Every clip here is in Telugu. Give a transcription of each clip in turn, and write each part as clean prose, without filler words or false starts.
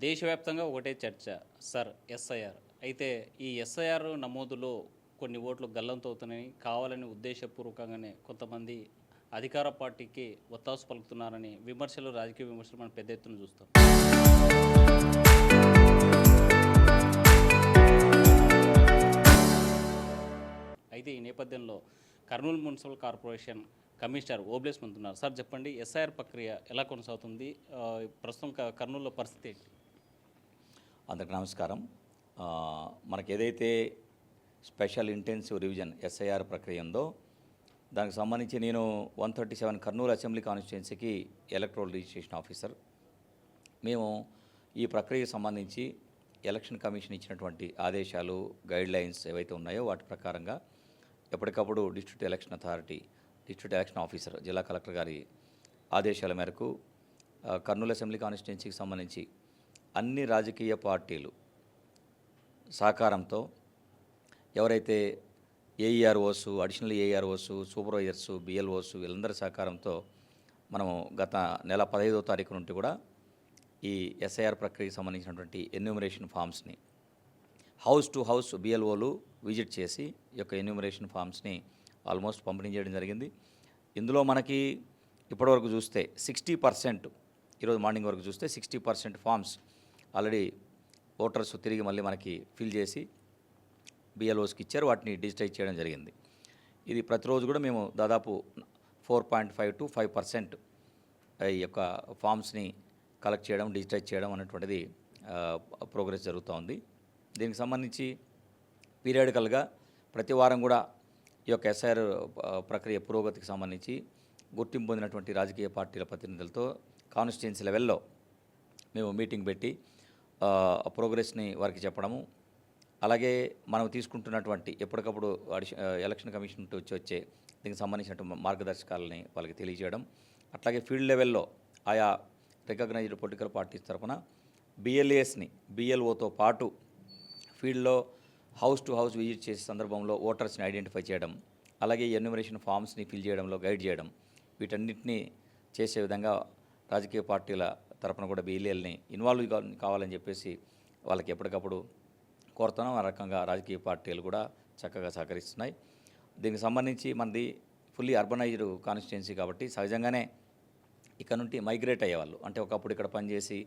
దేశవ్యాప్తంగా ఒకటే చర్చ సార్ ఎస్ఐఆర్. అయితే ఈ ఎస్ఐఆర్ నమోదులో కొన్ని ఓట్లు గల్లంతవుతున్నాయి. కావాలని ఉద్దేశపూర్వకంగానే కొంతమంది అధికార పార్టీకి ఒత్తాసు పలుకుతున్నారని విమర్శలు, రాజకీయ విమర్శలు మనం పెద్ద ఎత్తున చూస్తాం. అయితే ఈ నేపథ్యంలో కర్నూలు మున్సిపల్ కార్పొరేషన్ కమిషనర్ ఓబ్లేస్ మంతున్నారు. సార్ చెప్పండి, ఎస్ఐఆర్ ప్రక్రియ ఎలా కొనసాగుతుంది? ప్రస్తుతం కర్నూలులో పరిస్థితి ఏంటి? అందరికి నమస్కారం. మనకి ఏదైతే స్పెషల్ ఇంటెన్సివ్ రివిజన్ ఎస్ఐఆర్ ప్రక్రియ ఉందో దానికి సంబంధించి నేను 137 కర్నూలు అసెంబ్లీ కాన్స్టిట్యున్సీకి ఎలక్ట్రల్ రిజిస్ట్రేషన్ ఆఫీసర్. మేము ఈ ప్రక్రియకు సంబంధించి ఎలక్షన్ కమిషన్ ఇచ్చినటువంటి ఆదేశాలు, గైడ్లైన్స్ ఏవైతే ఉన్నాయో వాటి ప్రకారంగా ఎప్పటికప్పుడు district election authority, district election officer, జిల్లా కలెక్టర్ గారి ఆదేశాల మేరకు కర్నూలు అసెంబ్లీ కాన్స్టిట్యున్సీకి సంబంధించి అన్ని రాజకీయ పార్టీలు సహకారంతో ఎవరైతే AEROs, additional AEROs, supervisors, BLOs వీళ్ళందరి సహకారంతో మనము గత నెల 15వ తారీఖు నుండి కూడా ఈ ఎస్ఐఆర్ ప్రక్రియకి సంబంధించినటువంటి ఎన్యూమరేషన్ ఫామ్స్ని హౌస్ టు హౌస్ బిఎల్ఓలు విజిట్ చేసి ఈ యొక్క ఎన్యూమరేషన్ ఫామ్స్ని ఆల్మోస్ట్ పంపిణీ చేయడం జరిగింది. ఇందులో మనకి ఇప్పటివరకు చూస్తే 60%, ఈరోజు మార్నింగ్ వరకు చూస్తే 60% ఫామ్స్ ఆల్రెడీ ఓటర్స్ తిరిగి మళ్ళీ మనకి ఫిల్ చేసి బిఎల్ఓస్కి ఇచ్చారు. వాటిని డిజిటైజ్ చేయడం జరిగింది. ఇది ప్రతిరోజు కూడా మేము దాదాపు 4.5 to 5% ఈ యొక్క ఫామ్స్ని కలెక్ట్ చేయడం, డిజిటైజ్ చేయడం అనేటువంటిది ప్రోగ్రెస్ జరుగుతూ ఉంది. దీనికి సంబంధించి పీరియాడికల్గా ప్రతి వారం కూడా ఈ యొక్క ఎస్ఐఆర్ ప్రక్రియ పురోగతికి సంబంధించి గుర్తింపు పొందినటువంటి రాజకీయ పార్టీల ప్రతినిధులతో కాన్స్టిట్యున్సీ లెవెల్లో మేము మీటింగ్ పెట్టి ప్రోగ్రెస్ని వారికి చెప్పడము, అలాగే మనం తీసుకుంటున్నటువంటి ఎప్పటికప్పుడు ఎలక్షన్ కమిషన్ నుండి వచ్చే దీనికి సంబంధించినటువంటి మార్గదర్శకాలని వాళ్ళకి తెలియజేయడం, అట్లాగే ఫీల్డ్ లెవెల్లో ఆయా రికగ్నైజ్డ్ పొలిటికల్ పార్టీస్ తరఫున బిఎల్ఏస్ని బిఎల్ఓతో పాటు ఫీల్డ్లో హౌస్ టు హౌస్ విజిట్ చేసే సందర్భంలో ఓటర్స్ని ఐడెంటిఫై చేయడం, అలాగే ఎన్యూమరేషన్ ఫామ్స్ని ఫిల్ చేయడంలో గైడ్ చేయడం, వీటన్నిటిని చేసే విధంగా రాజకీయ పార్టీల తరఫున కూడా బిఎల్ఏల్ని ఇన్వాల్వ్ కావాలని చెప్పేసి వాళ్ళకి ఎప్పటికప్పుడు కోరుతున్నాం. ఆ రకంగా రాజకీయ పార్టీలు కూడా చక్కగా సహకరిస్తున్నాయి. దీనికి సంబంధించి మనది ఫుల్లీ అర్బనైజ్డ్ కాన్స్టిట్యున్సీ కాబట్టి సహజంగానే ఇక్కడ నుండి మైగ్రేట్ అయ్యేవాళ్ళు, అంటే ఒకప్పుడు ఇక్కడ పనిచేసి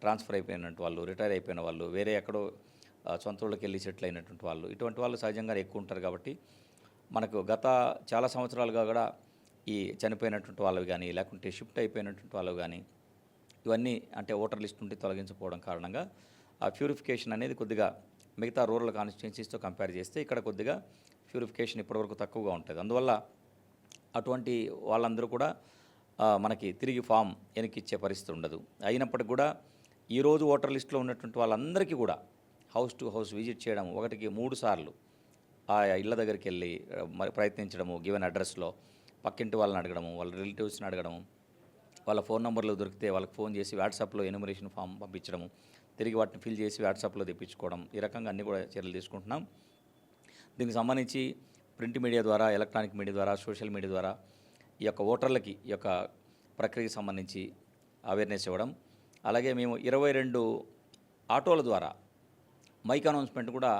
ట్రాన్స్ఫర్ అయిపోయినటువంటి వాళ్ళు, రిటైర్ అయిపోయిన వాళ్ళు, వేరే ఎక్కడో సొంత ఊళ్ళకి వెళ్ళి సెటిల్ అయినటువంటి వాళ్ళు, ఇటువంటి వాళ్ళు సహజంగా ఎక్కువ ఉంటారు. కాబట్టి మనకు గత చాలా సంవత్సరాలుగా కూడా ఈ చనిపోయినటువంటి వాళ్ళు కానీ, లేకుంటే షిఫ్ట్ అయిపోయినటువంటి వాళ్ళు కానీ, ఇవన్నీ అంటే ఓటర్ లిస్ట్ నుండి తొలగించకపోవడం కారణంగా ఆ ప్యూరిఫికేషన్ అనేది కొద్దిగా మిగతా రూరల్ కాన్స్టిట్యున్సీస్తో కంపేర్ చేస్తే ఇక్కడ కొద్దిగా ప్యూరిఫికేషన్ ఇప్పటివరకు తక్కువగా ఉంటుంది. అందువల్ల అటువంటి వాళ్ళందరూ కూడా మనకి తిరిగి ఫామ్ వెనక్కి ఇచ్చే పరిస్థితి ఉండదు. అయినప్పటికీ కూడా ఈరోజు ఓటర్ లిస్టులో ఉన్నటువంటి వాళ్ళందరికీ కూడా హౌస్ టు హౌస్ విజిట్ చేయడం, 1కి 3 సార్లు ఆ ఇళ్ళ దగ్గరికి వెళ్ళి ప్రయత్నించడము, గివెన్ అడ్రస్లో పక్కింటి వాళ్ళని అడగడము, వాళ్ళ రిలేటివ్స్ని అడగడము, వాళ్ళ ఫోన్ నెంబర్లు దొరికితే వాళ్ళకి ఫోన్ చేసి వాట్సాప్లో ఎన్యూమరేషన్ ఫామ్ పంపించడము, తిరిగి వాటిని ఫిల్ చేసి వాట్సాప్లో తెప్పించుకోవడం, ఈ రకంగా అన్నీ కూడా చర్యలు తీసుకుంటున్నాం. దీనికి సంబంధించి ప్రింట్ మీడియా ద్వారా, ఎలక్ట్రానిక్ మీడియా ద్వారా, సోషల్ మీడియా ద్వారా ఈ యొక్క ఓటర్లకి ఈ యొక్క ప్రక్రియకి సంబంధించి అవేర్నెస్ ఇవ్వడం, అలాగే మేము 22 ఆటోల ద్వారా మైక్ అనౌన్స్మెంట్ కూడా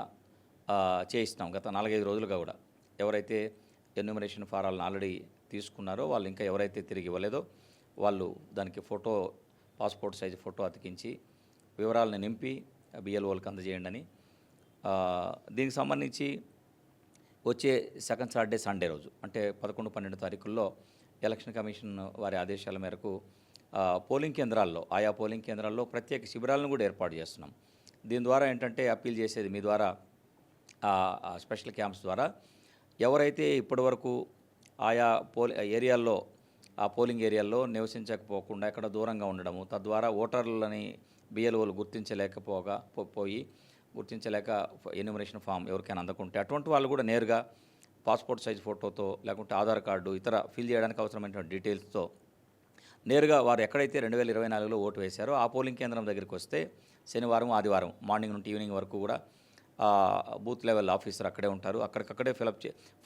చేయిస్తాం. గత 4-5 రోజులుగా కూడా ఎవరైతే ఎన్యూమరేషన్ ఫారాలను ఆల్రెడీ తీసుకున్నారో వాళ్ళు ఇంకా ఎవరైతే తిరిగి ఇవ్వలేదో వాళ్ళు దానికి పాస్పోర్ట్ సైజు ఫోటో అతికించి వివరాలను నింపి బిఎల్ఓలకు అందజేయండి అని. దీనికి సంబంధించి వచ్చే సెకండ్ సాటర్డే, సండే రోజు అంటే 11, 12 తారీఖుల్లో ఎలక్షన్ కమిషన్ వారి ఆదేశాల మేరకు పోలింగ్ కేంద్రాల్లో, ఆయా పోలింగ్ కేంద్రాల్లో ప్రత్యేక శిబిరాలను కూడా ఏర్పాటు చేస్తున్నాం. దీని ద్వారా ఏంటంటే అప్పీల్ చేసేది మీ ద్వారా, స్పెషల్ క్యాంప్స్ ద్వారా ఎవరైతే ఇప్పటివరకు ఆయా ఏరియాల్లో, ఆ పోలింగ్ ఏరియాల్లో నివసించకపోకుండా ఎక్కడ దూరంగా ఉండడము, తద్వారా ఓటర్లని బిఎల్ఓలు గుర్తించలేక ఎన్యూమరేషన్ ఫామ్ ఎవరికైనా అందకుంటే అటువంటి వాళ్ళు కూడా నేరుగా పాస్పోర్ట్ సైజ్ ఫోటోతో, లేకుంటే ఆధార్ కార్డు, ఇతర ఫిల్ చేయడానికి అవసరమైనటువంటి డీటెయిల్స్తో నేరుగా వారు ఎక్కడైతే 2024లో ఓటు వేశారో ఆ పోలింగ్ కేంద్రం దగ్గరికి వస్తే శనివారం, ఆదివారం మార్నింగ్ నుండి ఈవినింగ్ వరకు కూడా బూత్ లెవెల్ ఆఫీసర్ అక్కడే ఉంటారు. అక్కడికక్కడే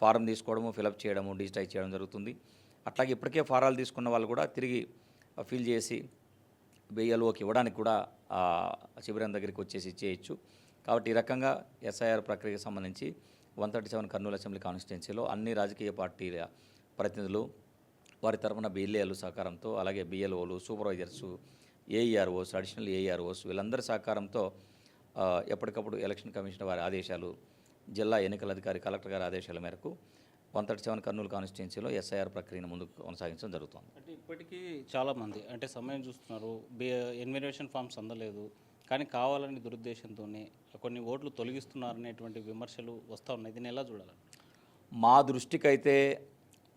ఫారం తీసుకోవడము, ఫిలప్ చేయడము, డిజిటైజ్ చేయడం జరుగుతుంది. అట్లాగే ఇప్పటికే ఫారాలు తీసుకున్న వాళ్ళు కూడా తిరిగి ఫిల్ చేసి బిఎల్ఓకి ఇవ్వడానికి కూడా ఆ శిబిరం దగ్గరికి వచ్చేసి ఇచ్చేయచ్చు. కాబట్టి ఈ రకంగా ఎస్ఐఆర్ ప్రక్రియకు సంబంధించి 137 కర్నూలు అసెంబ్లీ కాన్స్టిట్యున్సీలో అన్ని రాజకీయ పార్టీల ప్రతినిధులు వారి తరఫున బిఎల్ఏలు సహకారంతో, అలాగే బిఎల్ఓలు, సూపర్వైజర్సు, ఏఈఆర్ఓస్, అడిషనల్ ఏఈఆర్ఓస్ వీళ్ళందరి సహకారంతో ఎప్పటికప్పుడు ఎలక్షన్ కమిషన్ వారి ఆదేశాలు, జిల్లా ఎన్నికల అధికారి కలెక్టర్ గారి ఆదేశాల మేరకు 137 కర్నూలు కాన్స్టిట్యున్సీలో ఎస్ఐఆర్ ప్రక్రియను ముందుకు కొనసాగించడం జరుగుతుంది. అంటే ఇప్పటికీ చాలామంది అంటే సమయం చూస్తున్నారు, ఎన్విరేషన్ ఫామ్స్ అందలేదు, కానీ కావాలని దురుద్దేశంతోనే కొన్ని ఓట్లు తొలగిస్తున్నారనేటువంటి విమర్శలు వస్తూ ఉన్నాయి. దీన్ని ఎలా చూడాలి? మా దృష్టికైతే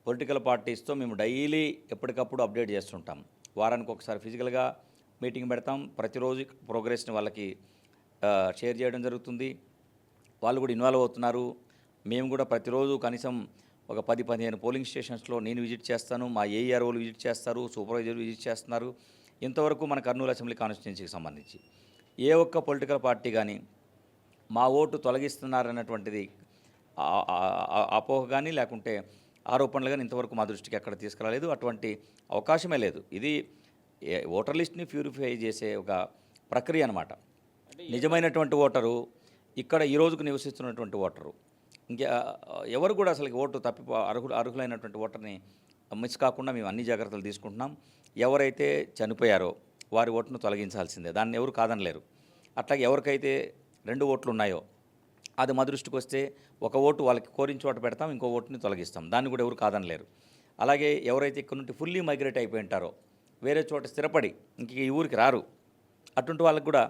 పొలిటికల్ పార్టీస్తో మేము డైలీ ఎప్పటికప్పుడు అప్డేట్ చేస్తుంటాం. వారానికి ఒకసారి ఫిజికల్గా మీటింగ్ పెడతాం. ప్రతిరోజు ప్రోగ్రెస్ని వాళ్ళకి షేర్ చేయడం జరుగుతుంది. వాళ్ళు కూడా ఇన్వాల్వ్ అవుతున్నారు. మేము కూడా ప్రతిరోజు కనీసం ఒక 10-15 పోలింగ్ స్టేషన్స్లో నేను విజిట్ చేస్తాను, మా ఏఈఆర్ఓలు విజిట్ చేస్తారు, సూపర్వైజర్ విజిట్ చేస్తున్నారు. ఇంతవరకు మన కర్నూలు అసెంబ్లీ కాన్స్టిట్యున్సీకి సంబంధించి ఏ ఒక్క పొలిటికల్ పార్టీ కానీ మా ఓటు తొలగిస్తున్నారన్నటువంటిది అపోహ కానీ లేకుంటే ఆరోపణలు కానీ ఇంతవరకు మా దృష్టికి ఎక్కడ తీసుకురాలేదు. అటువంటి అవకాశమే లేదు. ఇది ఓటర్ లిస్ట్ని ప్యూరిఫై చేసే ఒక ప్రక్రియ అన్నమాట. నిజమైనటువంటి ఓటరు ఇక్కడ ఈ రోజుకు నివసిస్తున్నటువంటి ఓటరు, ఇంకా ఎవరు కూడా అసలు ఓటు అర్హులైనటువంటి ఓటర్ని మిస్ కాకుండా మేము అన్ని జాగ్రత్తలు తీసుకుంటున్నాం. ఎవరైతే చనిపోయారో వారి ఓటును తొలగించాల్సిందే, దాన్ని ఎవరు కాదనలేరు. అట్లాగే ఎవరికైతే 2 ఓట్లు ఉన్నాయో అది మా దృష్టికి వస్తే ఒక ఓటు వాళ్ళకి కోరిన చోట పెడతాం, ఇంకో ఓటుని తొలగిస్తాం, దాన్ని కూడా ఎవరు కాదనలేరు. అలాగే ఎవరైతే ఇక్కడ నుండి ఫుల్లీ మైగ్రేట్ అయిపోయి ఉంటారో, వేరే చోట స్థిరపడి ఇంక ఈ ఊరికి రారు, అటువంటి వాళ్ళకి కూడా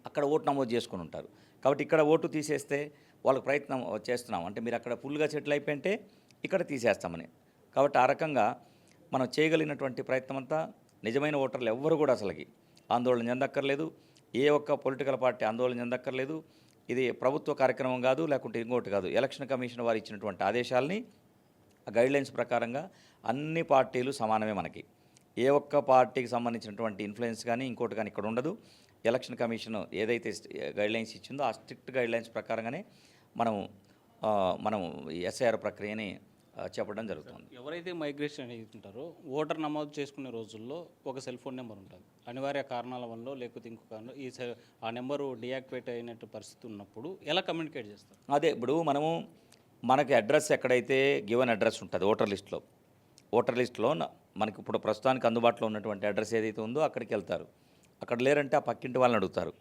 అక్కడ ఓటు నమోదు చేసుకుని ఉంటారు. కాబట్టి ఇక్కడ ఓటు తీసేస్తే వాళ్ళకి ప్రయత్నం చేస్తున్నాం, అంటే మీరు అక్కడ ఫుల్గా సెటిల్ అయిపోయింటే ఇక్కడ తీసేస్తామని. కాబట్టి ఆ రకంగా మనం చేయగలిగినటువంటి ప్రయత్నం అంతా నిజమైన ఓటర్లు ఎవ్వరు కూడా అసలుకి ఆందోళన చెందక్కర్లేదు. ఏ ఒక్క పొలిటికల్ పార్టీ ఆందోళన చెందక్కర్లేదు. ఇది ప్రభుత్వ కార్యక్రమం కాదు, లేకుంటే ఇంకోటి కాదు. ఎలక్షన్ కమిషన్ వారు ఇచ్చినటువంటి ఆదేశాలని గైడ్లైన్స్ ప్రకారంగా అన్ని పార్టీలు సమానమే. మనకి ఏ ఒక్క పార్టీకి సంబంధించినటువంటి ఇన్ఫ్లుయెన్స్ కానీ ఇంకోటి కానీ ఇక్కడ ఉండదు. ఎలక్షన్ కమిషన్ ఏదైతే గైడ్లైన్స్ ఇచ్చిందో ఆ స్ట్రిక్ట్ గైడ్లైన్స్ ప్రకారంగానే మనం ఎస్ఐఆర్ ప్రక్రియని చెప్పడం జరుగుతుంది. ఎవరైతే మైగ్రేషన్ ఉంటారో ఓటర్ నమోదు చేసుకునే రోజుల్లో ఒక సెల్ ఫోన్ నెంబర్ ఉంటుంది. అనివార్య కారణాల వల్ల లేకపోతే ఇంకొక ఆ నెంబరు డియాక్టివేట్ అయినట్టు పరిస్థితి ఉన్నప్పుడు ఎలా కమ్యూనికేట్ చేస్తారు? అదే ఇప్పుడు మనకి అడ్రస్ ఎక్కడైతే గివెన్ అడ్రస్ ఉంటుంది ఓటర్ లిస్ట్లో మనకి ఇప్పుడు ప్రస్తుతానికి అందుబాటులో ఉన్నటువంటి అడ్రస్ ఏదైతే ఉందో అక్కడికి వెళ్తారు. అక్కడ లేరంటే ఆ పక్కింటి వాళ్ళని అడుగుతారు.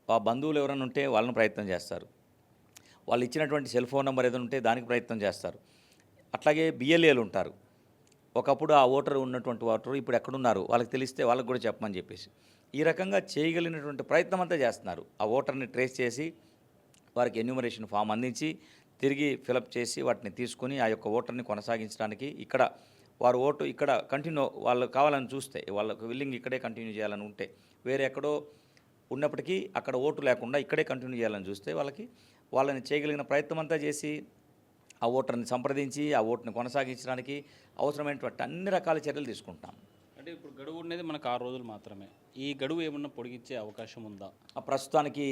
ఆ బంధువులు ఎవరైనా ఉంటే వాళ్ళని ప్రయత్నం చేస్తారు. వాళ్ళు ఇచ్చినటువంటి సెల్ ఫోన్ నెంబర్ ఏదైనా ఉంటే దానికి ప్రయత్నం చేస్తారు. అట్లాగే బిఎల్ఏలు ఉంటారు. ఒకప్పుడు ఆ ఓటర్ ఉన్నటువంటి ఓటరు ఇప్పుడు ఎక్కడున్నారు వాళ్ళకి తెలిస్తే వాళ్ళకి కూడా చెప్పమని చెప్పేసి ఈ రకంగా చేయగలిగినటువంటి ప్రయత్నం అంతా చేస్తున్నారు. ఆ ఓటర్ని ట్రేస్ చేసి వారికి ఎన్యూమరేషన్ ఫామ్ అందించి తిరిగి ఫిలప్ చేసి వాటిని తీసుకుని ఆ యొక్క ఓటర్ని కొనసాగించడానికి ఇక్కడ వారు ఓటు ఇక్కడ కంటిన్యూ వాళ్ళు కావాలని చూస్తే వాళ్ళకు విల్లింగ్ ఇక్కడే కంటిన్యూ చేయాలని ఉంటే వేరే ఎక్కడో ఉన్నప్పటికీ అక్కడ ఓటు లేకుండా ఇక్కడే కంటిన్యూ చేయాలని చూస్తే వాళ్ళని చేయగలిగిన ప్రయత్నం అంతా చేసి ఆ ఓటర్ని సంప్రదించి ఆ ఓటుని కొనసాగించడానికి అవసరమైనటువంటి అన్ని రకాల చర్యలు తీసుకుంటాం. అంటే ఇప్పుడు గడువు ఉండేది మనకు 6 రోజులు మాత్రమే. ఈ గడువు ఏమన్నా పొడిగించే అవకాశం ఉందా? ప్రస్తుతానికి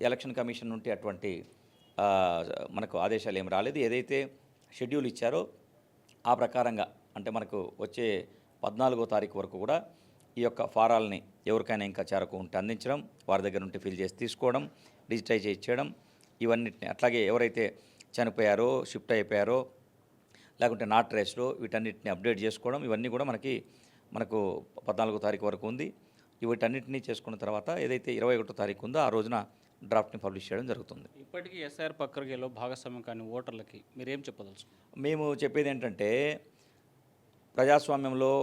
ఎలక్షన్ కమిషన్ నుండి అటువంటి మనకు ఆదేశాలు ఏమి రాలేదు. ఏదైతే షెడ్యూల్ ఇచ్చారో ఆ ప్రకారంగా అంటే మనకు వచ్చే 14వ తారీఖు వరకు కూడా ఈ యొక్క ఫారాలని ఎవరికైనా ఇంకా చేరకు ఉంటే అందించడం, వారి దగ్గర నుండి ఫిల్ చేసి తీసుకోవడం, డిజిటైజ్ చేయడం, ఇవన్నిటిని అట్లాగే ఎవరైతే చనిపోయారో, షిఫ్ట్ అయిపోయారో, లేకుంటే నాట్ ట్రేస్లో వీటన్నిటిని అప్డేట్ చేసుకోవడం, ఇవన్నీ కూడా మనకు 14వ తారీఖు వరకు ఉంది. వీటన్నిటినీ చేసుకున్న తర్వాత ఏదైతే 21వ తారీఖు ఉందో ఆ రోజున డ్రాఫ్ట్ని పబ్లిష్ చేయడం జరుగుతుంది. ఇప్పటికీ ఎస్ఐఆర్ ప్రక్రియలో భాగస్వామ్యం కానీ ఓటర్లకి మీరేం చెప్పదలుచు? మేము చెప్పేది ఏంటంటే ప్రజాస్వామ్యంలో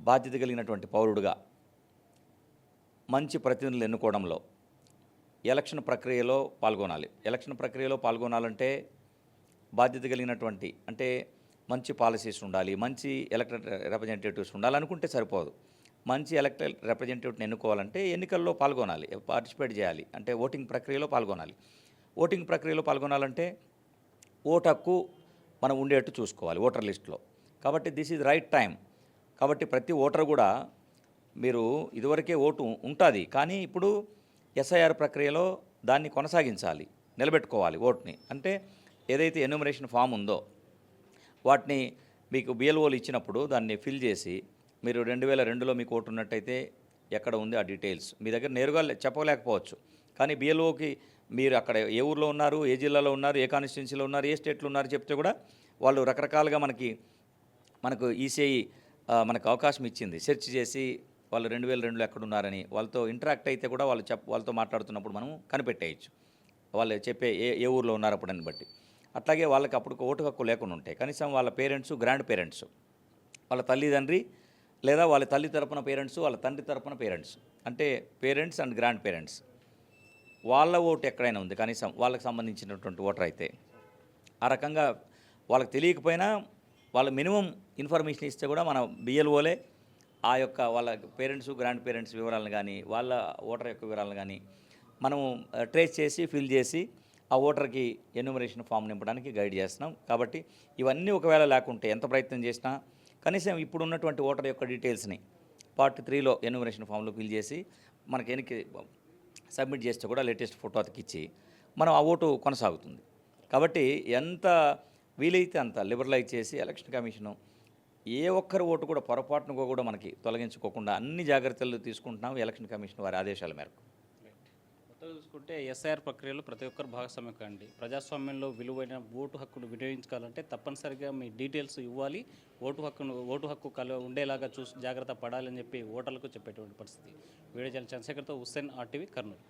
బాధ్యత కలిగినటువంటి పౌరుడుగా మంచి ప్రతినిధులు ఎన్నుకోవడంలో ఎలక్షన్ ప్రక్రియలో పాల్గొనాలి. ఎలక్షన్ ప్రక్రియలో పాల్గొనాలంటే బాధ్యత కలిగినటువంటి అంటే మంచి పాలసీస్ ఉండాలి, మంచి ఎలక్టెడ్ రిప్రజెంటేటివ్స్ ఉండాలనుకుంటే సరిపోదు. మంచి ఎలక్టెడ్ రిప్రజెంటేటివ్ని ఎన్నుకోవాలంటే ఎన్నికల్లో పాల్గొనాలి, పార్టిసిపేట్ చేయాలి, అంటే ఓటింగ్ ప్రక్రియలో పాల్గొనాలి. ఓటింగ్ ప్రక్రియలో పాల్గొనాలంటే ఓటు హక్కు మనం ఉండేట్టు చూసుకోవాలి ఓటర్ లిస్టులో. కాబట్టి దిస్ ఈజ్ రైట్ టైం. కాబట్టి ప్రతి ఓటర్ కూడా మీరు ఇదివరకే ఓటు ఉంటుంది, కానీ ఇప్పుడు ఎస్ఐఆర్ ప్రక్రియలో దాన్ని కొనసాగించాలి, నిలబెట్టుకోవాలి ఓటుని. అంటే ఏదైతే ఎన్యూమరేషన్ ఫామ్ ఉందో వాటిని మీకు బిఎల్ఓలు ఇచ్చినప్పుడు దాన్ని ఫిల్ చేసి మీరు 2002లో మీకు ఓటు ఉన్నట్టయితే ఎక్కడ ఉంది ఆ డీటెయిల్స్ మీ దగ్గర నేరుగా చెప్పలేకపోవచ్చు. కానీ బిఎల్ఓకి మీరు అక్కడ ఏ ఊర్లో ఉన్నారు, ఏ జిల్లాలో ఉన్నారు, ఏ కాన్స్టిట్యున్సీలో ఉన్నారు, ఏ స్టేట్లో ఉన్నారు చెప్తే కూడా వాళ్ళు రకరకాలుగా మనకు ఈసీఐ మనకు అవకాశం ఇచ్చింది. సెర్చ్ చేసి వాళ్ళు 2002లో ఎక్కడున్నారని వాళ్ళతో ఇంటరాక్ట్ అయితే కూడా వాళ్ళతో మాట్లాడుతున్నప్పుడు మనం కనిపెట్టేయచ్చు. వాళ్ళు చెప్పే ఏ ఊర్లో ఉన్నారు అప్పుడని బట్టి. అట్లాగే వాళ్ళకి అప్పుడు ఓటు హక్కు లేకుండా ఉంటాయి. కనీసం వాళ్ళ పేరెంట్స్, గ్రాండ్ పేరెంట్స్, వాళ్ళ తల్లిదండ్రి లేదా వాళ్ళ తల్లి తరపున పేరెంట్స్, వాళ్ళ తండ్రి తరపున పేరెంట్స్, అంటే పేరెంట్స్ అండ్ గ్రాండ్ పేరెంట్స్ వాళ్ళ ఓటు ఎక్కడైనా ఉంది కనీసం వాళ్ళకి సంబంధించినటువంటి ఓటర్ అయితే ఆ రకంగా వాళ్ళకి తెలియకపోయినా వాళ్ళ మినిమం ఇన్ఫర్మేషన్ ఇస్తే కూడా మన బిఎల్ఓలే ఆ యొక్క వాళ్ళ పేరెంట్స్, గ్రాండ్ పేరెంట్స్ వివరాలను కానీ వాళ్ళ ఓటర్ యొక్క వివరాలను కానీ మనం ట్రేస్ చేసి ఫిల్ చేసి ఆ ఓటర్కి ఎన్యూమరేషన్ ఫామ్ నింపడానికి గైడ్ చేస్తున్నాం. కాబట్టి ఇవన్నీ ఒకవేళ లేకుంటే ఎంత ప్రయత్నం చేసినా కనీసం ఇప్పుడు ఉన్నటువంటి ఓటర్ యొక్క డీటెయిల్స్ని పార్ట్ 3లో ఎన్యూమరేషన్ ఫామ్లో ఫిల్ చేసి మనకి వెనక్కి సబ్మిట్ చేస్తే కూడా లేటెస్ట్ ఫోటో అతికిచ్చి మనం ఆ ఓటు కొనసాగుతుంది. కాబట్టి ఎంత వీలైతే అంత లిబరలైజ్ చేసి ఎలక్షన్ కమిషను ఏ ఒక్కరి ఓటు కూడా పొరపాటును కూడా మనకి తొలగించుకోకుండా అన్ని జాగ్రత్తలు తీసుకుంటున్నాం ఎలక్షన్ కమిషన్ వారి ఆదేశాల మేరకు. మొత్తం చూసుకుంటే ఎస్ఐఆర్ ప్రక్రియలో ప్రతి ఒక్కరు భాగస్వామ్యం కాండి. ప్రజాస్వామ్యంలో విలువైన ఓటు హక్కును వినియోగించుకోవాలంటే తప్పనిసరిగా మీ డీటెయిల్స్ ఇవ్వాలి. ఓటు హక్కు ఉండేలాగా జాగ్రత్త పడాలని చెప్పి ఓటర్లకు చెప్పేటువంటి పరిస్థితి. వీడియో చంద్రశేఖర్తో హుస్సేన్, RTV, కర్నూలు.